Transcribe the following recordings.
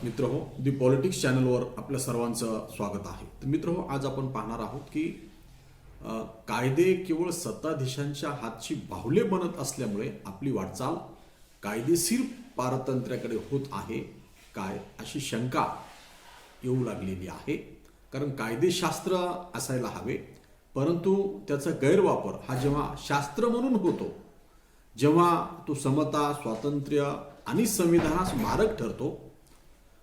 मित्रहो, दी पॉलिटिक्स चॅनलवर आपल्या सर्वांचं स्वागत आहे. तर मित्रहो, आज आपण पाहणार आहोत की कायदे केवळ सत्ताधीशांच्या हातची बाहुले बनत असल्यामुळे आपली वाटचाल कायदेशीर पारतंत्र्याकडे होत आहे काय अशी शंका येऊ लागलेली आहे. कारण कायदेशास्त्र असायला हवे, परंतु त्याचा गैरवापर हा जेव्हा शास्त्र म्हणून होतो, जेव्हा तो समता, स्वातंत्र्य आणि संविधानास मारक ठरतो,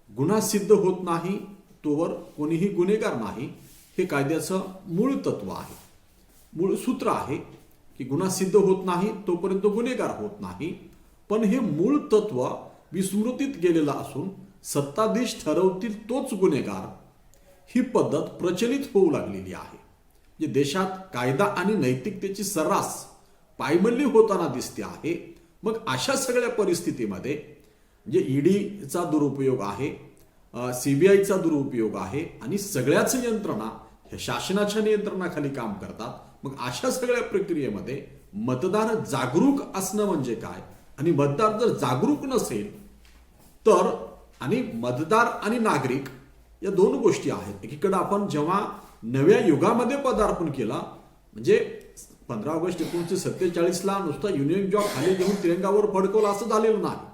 गुन्हा सिद्ध होत नाही तोवर कोणीही गुन्हेगार नाही, हे कायद्याचं मूळ तत्व आहे, मूळ सूत्र आहे की गुन्हा सिद्ध होत नाही तोपर्यंत गुन्हेगार होत नाही. पण हे मूळ तत्व विस्मृतीत गेलेलं असून सत्ताधीश ठरवतील तोच गुन्हेगार ही पद्धत प्रचलित होऊ लागलेली आहे. जे देशात कायदा आणि नैतिकतेची सर्रास पायमल्ली होताना दिसते आहे. मग अशा सगळ्या परिस्थितीमध्ये जे ईडीचा दुरुपयोग आहे, सीबीआयचा दुरुपयोग आहे आणि सगळ्याच यंत्रणा ह्या शासनाच्या नियंत्रणाखाली काम करतात. मग अशा सगळ्या प्रक्रियेमध्ये मतदार जागरूक असणं म्हणजे काय, आणि मतदार जर जागरूक नसेल तर, आणि मतदार आणि नागरिक या दोन गोष्टी आहेत. एकीकडे आपण जेव्हा नव्या युगामध्ये पदार्पण केला, म्हणजे 15 ऑगस्ट 1947ला नुसता युनियन जॉब खाली घेऊन तिरंगावर फडकवला असं झालेलं नाही,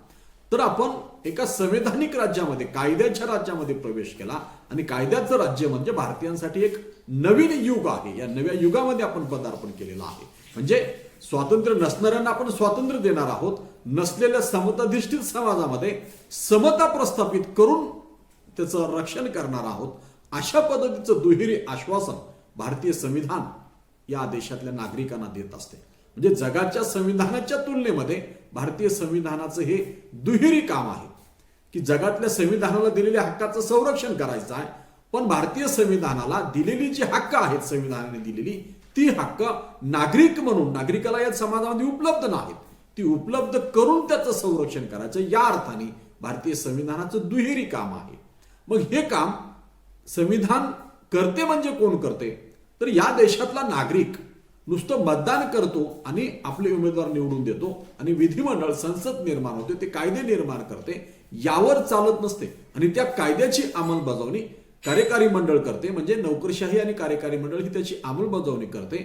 तर आपण एका संवैधानिक राज्यामध्ये, कायद्याच्या राज्यामध्ये प्रवेश केला. आणि कायद्याचं राज्य म्हणजे भारतीयांसाठी एक नवीन युग आहे. या नव्या युगामध्ये आपण पदार्पण केलेलं आहे. म्हणजे स्वातंत्र्य नसणाऱ्यांना आपण स्वातंत्र्य देणार आहोत, नसलेल्या समताधिष्ठित समाजामध्ये समता प्रस्थापित करून त्याचं रक्षण करणार आहोत. अशा पद्धतीचं दुहेरी आश्वासन भारतीय संविधान या देशातल्या नागरिकांना देत असते. म्हणजे जगाच्या संविधानाच्या तुलनेमध्ये भारतीय संविधानाचं हे दुहेरी काम आहे की जगातल्या संविधानाला दिलेल्या हक्काचं संरक्षण करायचं आहे, पण भारतीय संविधानाला दिलेली जी हक्क आहेत, संविधानाने दिलेली ती हक्क नागरिक म्हणून नागरिकाला या समाजामध्ये उपलब्ध नाहीत, ती उपलब्ध करून त्याचं संरक्षण करायचं. या अर्थाने भारतीय संविधानाचं दुहेरी काम आहे. मग हे काम संविधान करते म्हणजे कोण करते, तर या देशातला नागरिक नुसतं मतदान करतो आणि आपले उमेदवार निवडून देतो आणि विधिमंडळ, संसद निर्माण होते, ते कायदे निर्माण करते, यावर चालत नसते. आणि त्या कायद्याची अंमलबजावणी कार्यकारी मंडळ करते. म्हणजे नोकरशाही आणि कार्यकारी मंडळ ही त्याची अंमलबजावणी करते.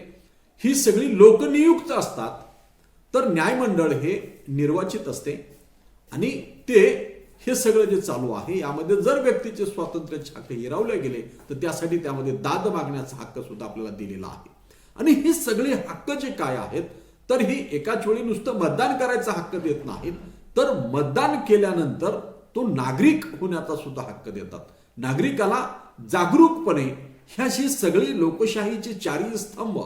ही सगळी लोकनियुक्त असतात. तर न्यायमंडळ हे निर्वाचित असते. आणि ते हे सगळं जे चालू आहे यामध्ये जर व्यक्तीचे स्वातंत्र्याचे हक्क हिरावले गेले तर त्यासाठी त्यामध्ये दाद मागण्याचा हक्क सुद्धा आपल्याला दिलेला आहे. आणि हे सगळे हक्क जे काय आहेत, तर ही एकाच वेळी नुसतं मतदान करायचा हक्क देत नाहीत, तर मतदान केल्यानंतर तो नागरिक होण्याचा सुद्धा हक्क देतात. नागरिकाला जागरूकपणे ह्याशी सगळी लोकशाहीचे चारही स्तंभ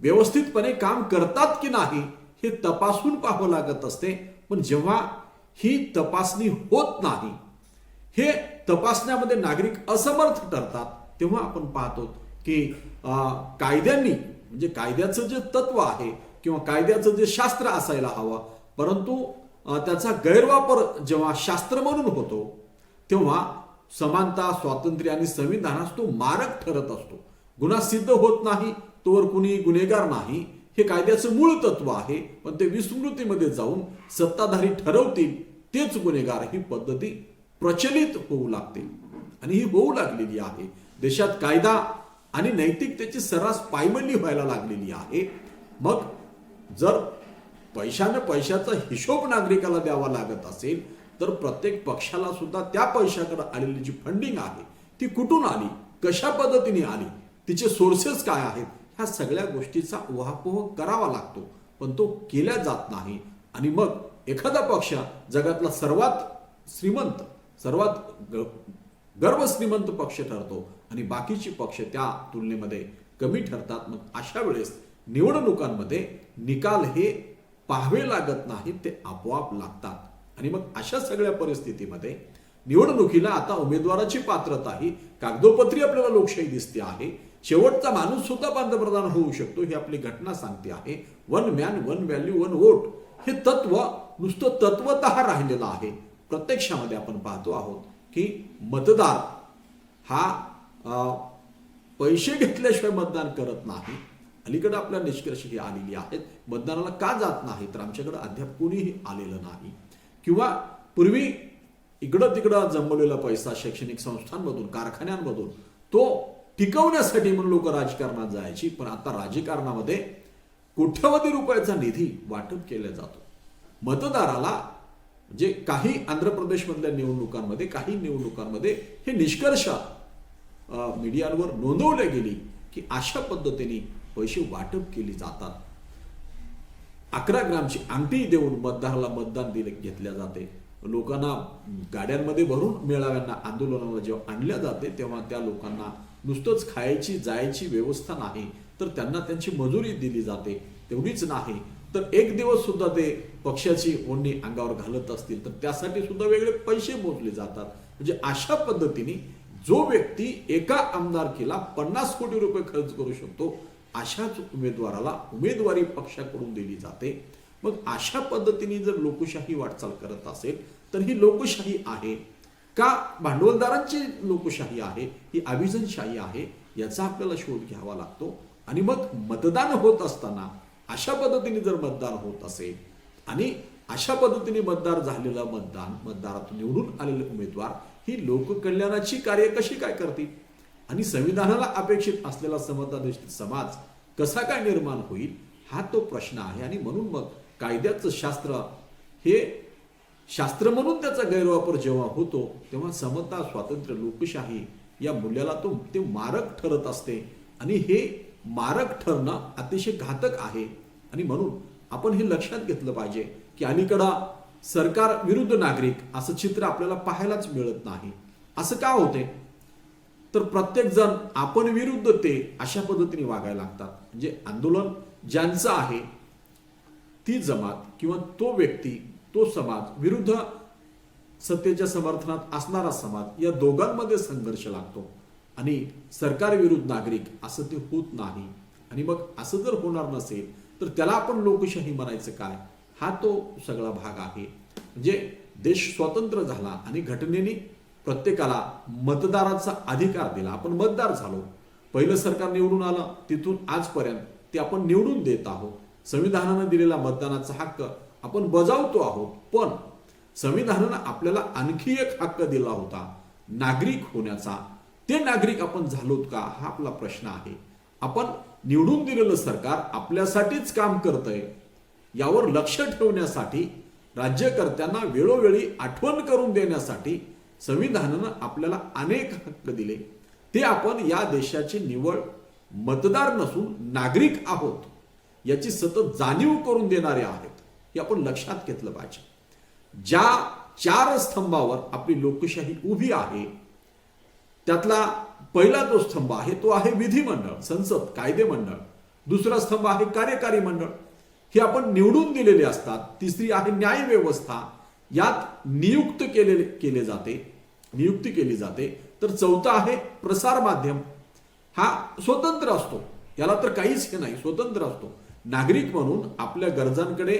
व्यवस्थितपणे काम करतात की नाही हे तपासून पाहावं लागत असते. पण जेव्हा ही तपासणी होत नाही, हे तपासण्यामध्ये नागरिक असमर्थ ठरतात, तेव्हा आपण पाहतो की कायद्यांनी, म्हणजे कायद्याचं जे तत्व आहे किंवा कायद्याचं जे शास्त्र असायला हवं, परंतु त्याचा गैरवापर जेव्हा शास्त्र म्हणून होतो तेव्हा समानता, स्वातंत्र्य आणि संविधानास तो मारक ठरत असतो. गुन्हा सिद्ध होत नाही तोवर कुणी गुन्हेगार नाही, हे कायद्याचं मूळ तत्व आहे. पण ते विस्मृतीमध्ये जाऊन सत्ताधारी ठरवतील तेच गुन्हेगार ही पद्धती प्रचलित होऊ लागते. आणि ही होऊ लागलेली आहे. देशात कायदा आणि नैतिकतेची सर्रास पायमल्ली व्हायला लागलेली आहे. मग जर पैशाचा हिशोब नागरिकाला द्यावा लागत असेल तर प्रत्येक पक्षाला सुद्धा त्या पैशाकडे आलेली जी फंडिंग आहे ती कुठून आली, कशा पद्धतीने आली, तिचे सोर्सेस काय आहेत, ह्या सगळ्या गोष्टीचा उहापोह करावा लागतो. पण तो केला जात नाही. आणि मग एखादा पक्ष जगातला सर्वात श्रीमंत, सर्वात गर्भश्रीमंत पक्ष ठरतो आणि बाकीचे पक्ष त्या तुलनेमध्ये कमी ठरतात. मग अशा वेळेस निवडणुकांमध्ये निकाल हे पाहावे लागत नाहीत, ते आपोआप लागतात. आणि मग अशा सगळ्या परिस्थितीमध्ये निवडणुकीला आता उमेदवाराची पात्रता ही कागदोपत्री आपल्याला लोकशाही दिसते आहे. शेवटचा माणूस सुद्धा पंतप्रधान होऊ शकतो, ही आपली घटना सांगते आहे. 1 मॅन 1 व्हॅल्यू 1 वोट हे तत्व नुसतं तत्वतः राहिलेलं आहे. प्रत्यक्षामध्ये आपण पाहतो आहोत की मतदार हा पैसे घेतल्याशिवाय मतदान करत नाही. अलीकडे आपल्या निष्कर्ष ही आलेली आहेत. मतदानाला का जात नाही तर आमच्याकडे अद्याप कोणीही आलेलं नाही. किंवा पूर्वी इकडं तिकडं जमवलेला पैसा शैक्षणिक संस्थांमधून कारखान्यांमधून तो टिकवण्यासाठी म्हणून लोक राजकारणात जायची, पण आता राजकारणामध्ये कोट्यवधी रुपयाचा निधी वाटप केला जातो मतदाराला. जे काही आंध्र प्रदेशमधल्या निवडणुकांमध्ये काही निवडणुकांमध्ये हे निष्कर्ष मीडियावर नोंदवले गेली की अशा पद्धतीने पैसे वाटप केली जातात. 11 ग्रामची अंगठी देऊन मतदाराला मतदान घेतल्या जाते. लोकांना गाड्यांमध्ये भरून मेळाव्यांना आंदोलनाला जेव्हा आणल्या जाते तेव्हा त्या लोकांना नुसतंच खायची जायची व्यवस्था नाही, तर त्यांना त्यांची मजुरी दिली जाते. तेवढीच नाही तर एक दिवस सुद्धा ते पक्षाची ओढणी अंगावर घालत असतील तर त्यासाठी सुद्धा वेगळे पैसे मोजले जातात. म्हणजे अशा पद्धतीने जो व्यक्ती एका आमदारकीला 50 कोटी रुपये खर्च करू शकतो अशाच उमेदवाराला उमेदवारी पक्षाकडून दिली जाते. मग अशा पद्धतीने जर लोकशाही वाटचाल करत असेल तर ही लोकशाही आहे का भांडवलदारांची लोकशाही आहे, ही अभिजनशाही आहे, याचा आपल्याला शोध घ्यावा लागतो. आणि मग मतदान होत असताना अशा पद्धतीने जर मतदान होत असेल आणि अशा पद्धतीने मतदार झालेलं मतदारातून निवडून आलेले उमेदवार ही लोककल्याणाची कार्य कशी काय करतील आणि संविधानाला अपेक्षित असलेला समताधिष्ठित समाज कसा काय निर्माण होईल हा तो प्रश्न आहे. आणि म्हणून मग कायद्याचं शास्त्र हे शास्त्र म्हणून त्याचा गैरवापर जेव्हा होतो तेव्हा समता स्वातंत्र्य लोकशाही या मूल्याला ते मारक ठरत असते. आणि हे मारक ठरणं अतिशय घातक आहे. आणि म्हणून आपण हे लक्षात घेतलं पाहिजे की अलीकडं सरकार विरुद्ध नागरिक असं चित्र आपल्याला पाहायलाच मिळत नाही. असं का होते तर प्रत्येक जण आपण विरुद्ध ते अशा पद्धतीने वागायला लागतात. म्हणजे आंदोलन ज्यांचं आहे ती जमात किंवा तो व्यक्ती तो समाज विरुद्ध सत्तेच्या समर्थनात असणारा समाज या दोघांमध्ये संघर्ष लागतो आणि सरकार विरुद्ध नागरिक असं ते होत नाही. आणि मग असं जर होणार नसेल तर त्याला आपण लोकशाही म्हणायचं काय, हा तो सगळा भाग आहे. म्हणजे देश स्वतंत्र झाला आणि घटनेने प्रत्येकाला मतदाराचा अधिकार दिला. आपण मतदार झालो. पहिलं सरकार निवडून आलं तिथून आजपर्यंत ते आपण निवडून देत आहोत. संविधानानं दिलेला मतदानाचा हक्क आपण बजावतो आहोत. पण संविधानानं आपल्याला आणखी एक हक्क दिला होता नागरिक होण्याचा. ते नागरिक आपण झालोत का हा आपला प्रश्न आहे. आपण निवडून दिलेलं सरकार आपल्यासाठीच काम करतंय यावर लक्ष ठेवण्यासाठी राज्यकर्त्यांना वेळोवेळी आठवण करून देण्यासाठी संविधानानं आपल्याला अनेक हक्क दिले. ते आपण या देशाचे निवळ मतदार नसून नागरिक आहोत याची सतत जाणीव करून देणारे आहेत. हे आपण लक्षात घेतलं पाहिजे. ज्या 4 स्तंभावर आपली लोकशाही उभी आहे त्यातला पहिला जो स्तंभ आहे तो आहे विधिमंडळ, संसद, कायदेमंडळ. दुसरा स्तंभ आहे कार्यकारी मंडळ, हे आपण निवडून दिलेले असतात. तिसरी आहे न्याय व्यवस्था, यात नियुक्ती केली जाते. तर चौथा आहे प्रसार माध्यम, हा स्वतंत्र असतो, याला तर काहीच हे नाही, स्वतंत्र असतो. नागरिक म्हणून आपल्या गरजांकडे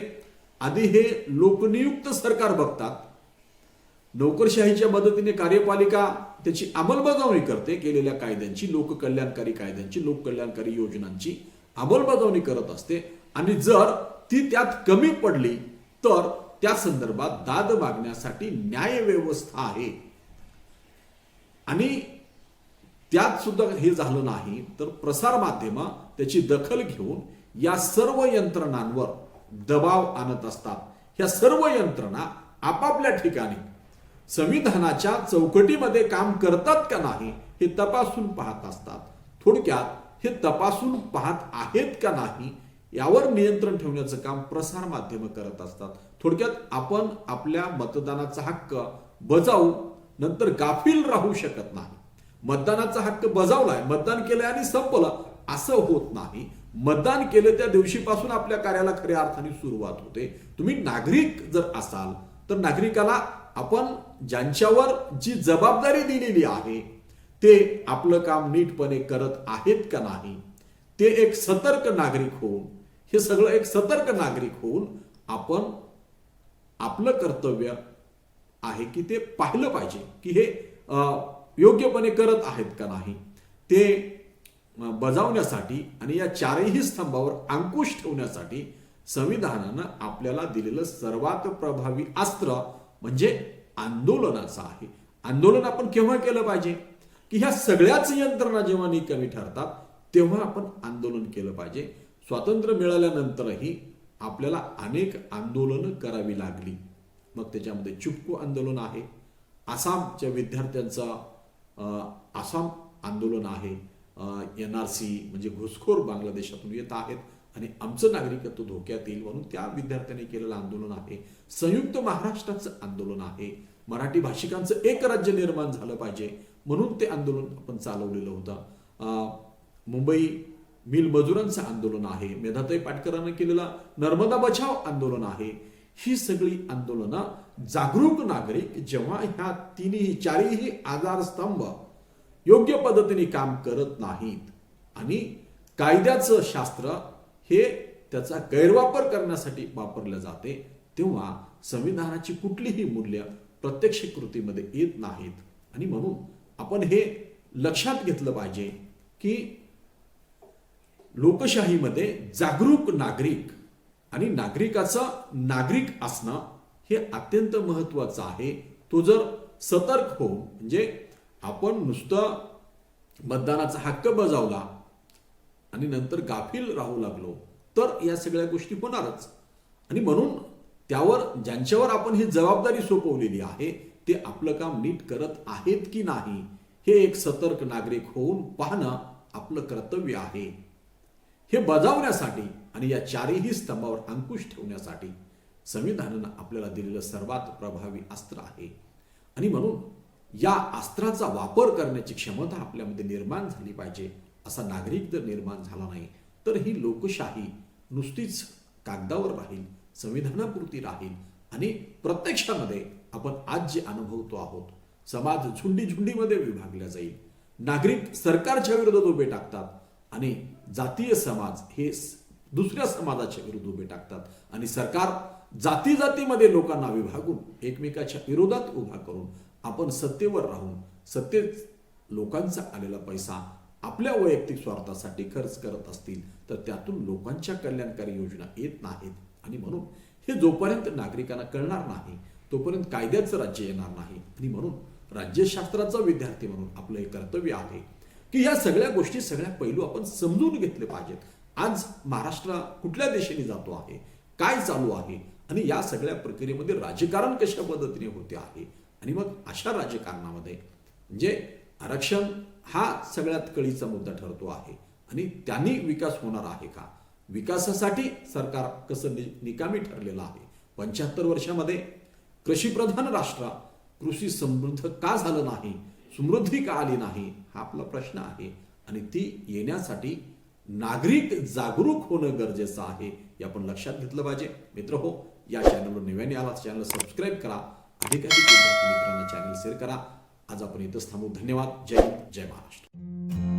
आधी हे लोकनियुक्त सरकार बघतात. नोकरशाहीच्या मदतीने कार्यपालिका त्याची अंमलबजावणी करते, केलेल्या कायद्यांची, लोककल्याणकारी कायद्यांची, लोककल्याणकारी योजनांची अंमलबजावणी करत असते. आणि जर ती त्यात कमी पडली तर त्या संदर्भात दाद मागण्यासाठी न्याय व्यवस्था आहे. आणि त्यात सुद्धा हे झालं नाही तर प्रसार माध्यम त्याची दखल घेऊन या सर्व यंत्रणांवर दबाव आणत असतात. ह्या सर्व यंत्रणा आपापल्या ठिकाणी संविधानाच्या चौकटीमध्ये काम करतात का नाही हे तपासून पाहत असतात. थोडक्यात हे तपासून पाहत आहेत का नाही यावर नियंत्रण ठेवण्याचं काम प्रसार माध्यम करत असतात. थोडक्यात आपण आपल्या मतदानाचा हक्क बजावू नंतर गाफील राहू शकत नाही. मतदानाचा हक्क बजावलाय, मतदान केलंय आणि संपलं असं होत नाही. मतदान केलं त्या दिवशीपासून आपल्या कार्याला खऱ्या अर्थाने सुरुवात होते. तुम्ही नागरिक जर असाल तर नागरिकाला आपण ज्यांच्यावर जी जबाबदारी दिलेली आहे ते आपलं काम नीटपणे करत आहेत का नाही, ते एक सतर्क नागरिक होऊन, हे सगळं एक सतर्क नागरिक होऊन आपण आपलं कर्तव्य आहे की ते पाहिलं पाहिजे की हे योग्यपणे करत आहेत का नाही ते बजावण्यासाठी आणि या 4ही स्तंभावर अंकुश ठेवण्यासाठी संविधानानं आपल्याला दिलेलं सर्वात प्रभावी अस्त्र म्हणजे आंदोलनाचा आहे. आंदोलन आपण केव्हा केलं पाहिजे की ह्या सगळ्याच यंत्रणा जेव्हा निकामी ठरतात तेव्हा आपण आंदोलन केलं पाहिजे. स्वातंत्र्य मिळाल्यानंतरही आपल्याला अनेक आंदोलनं करावी लागली. मग त्याच्यामध्ये चिपको आंदोलन आहे, आसामच्या विद्यार्थ्यांचं आसाम आंदोलन आहे, NRC म्हणजे घुसखोर बांगलादेशातून येत आहेत आणि आमचं नागरिकत्व धोक्यात येईल म्हणून त्या विद्यार्थ्यांनी केलेलं आंदोलन आहे, संयुक्त महाराष्ट्राचं आंदोलन आहे, मराठी भाषिकांचं एक राज्य निर्माण झालं पाहिजे म्हणून ते आंदोलन आपण चालवलेलं होतं, मुंबई मिल मजुरांचं आंदोलन आहे, मेधाताई पाटकरांनी केलेलं नर्मदा बचाव आंदोलन आहे. ही सगळी आंदोलनं जागरूक नागरिक जेव्हा ह्या चारही आधारस्तंभ योग्य पद्धतीने काम करत नाहीत आणि कायद्याचं शास्त्र हे त्याचा गैरवापर करण्यासाठी वापरलं जाते तेव्हा संविधानाची कुठलीही मूल्य प्रत्यक्ष कृतीमध्ये येत नाहीत. आणि म्हणून आपण हे लक्षात घेतलं पाहिजे की लोकशाहीमध्ये जागरूक नागरिक आणि नागरिकाचं नागरिक असणं हे अत्यंत महत्वाचं आहे. तो जर सतर्क होऊन म्हणजे आपण नुसतं मतदानाचा हक्क बजावला आणि नंतर गाफील राहू लागलो तर या सगळ्या गोष्टी होणारच. आणि म्हणून त्यावर ज्यांच्यावर आपण ही जबाबदारी सोपवलेली आहे ते आपलं काम नीट करत आहेत की नाही हे एक सतर्क नागरिक होऊन पाहणं आपलं कर्तव्य आहे. हे बजावण्यासाठी आणि या चारही स्तंभावर अंकुश ठेवण्यासाठी संविधानानं आपल्याला दिलेलं सर्वात प्रभावी अस्त्र आहे. आणि म्हणून या अस्त्राचा वापर करण्याची क्षमता आपल्यामध्ये निर्माण झाली पाहिजे. असा नागरिक जर निर्माण झाला नाही तर ही लोकशाही नुसतीच कागदावर राहील, संविधानापुरती राहील आणि प्रत्यक्षामध्ये आपण आज जे अनुभवतो आहोत समाज झुंडीमध्ये विभागला जाईल. नागरिक सरकारच्या विरोधात उभे टाकतात आणि जातीय समाज हे दुसऱ्या समाजाच्या विरुद्ध उभे टाकतात आणि सरकार जातीमध्ये लोकांना विभागून एकमेकाच्या विरोधात उभा करून आपण सत्तेवर राहून सत्तेत लोकांचा आलेला पैसा आपल्या वैयक्तिक स्वार्थासाठी खर्च करत असतील तर त्यातून लोकांच्या कल्याणकारी योजना येत नाहीत. आणि म्हणून हे जोपर्यंत नागरिकांना कळणार नाही तोपर्यंत कायद्याचं राज्य येणार नाही. आणि म्हणून राज्यशास्त्राचा विद्यार्थी म्हणून आपलं हे कर्तव्य आहे की या सगळ्या गोष्टी सगळ्या पैलू आपण समजून घेतले पाहिजेत. आज महाराष्ट्र कुठल्या दिशेने जातो आहे, काय चालू आहे आणि या सगळ्या प्रक्रियेमध्ये राजकारण कशा पद्धतीने होते आहे. आणि मग अशा राजकारणामध्ये म्हणजे आरक्षण हा सगळ्यात कळीचा मुद्दा ठरतो आहे आणि त्यांनी विकास होणार आहे का, विकासासाठी सरकार कसं निकामी ठरलेलं आहे. 75 वर्षामध्ये कृषीप्रधान राष्ट्र कृषी समृद्ध का झालं नाही, समृद्धी का आली नाही हा आपला प्रश्न आहे. आणि ती येण्यासाठी नागरिक जागरूक होणं गरजेचं आहे हे आपण लक्षात घेतलं पाहिजे. मित्रहो, या चॅनलवर नव्याने आला चॅनल सबस्क्राईब करा, अधिकाधिक मित्रांना चॅनल शेअर करा. आज आपण इथंच थांबू. धन्यवाद. जय हिंद, जय महाराष्ट्र.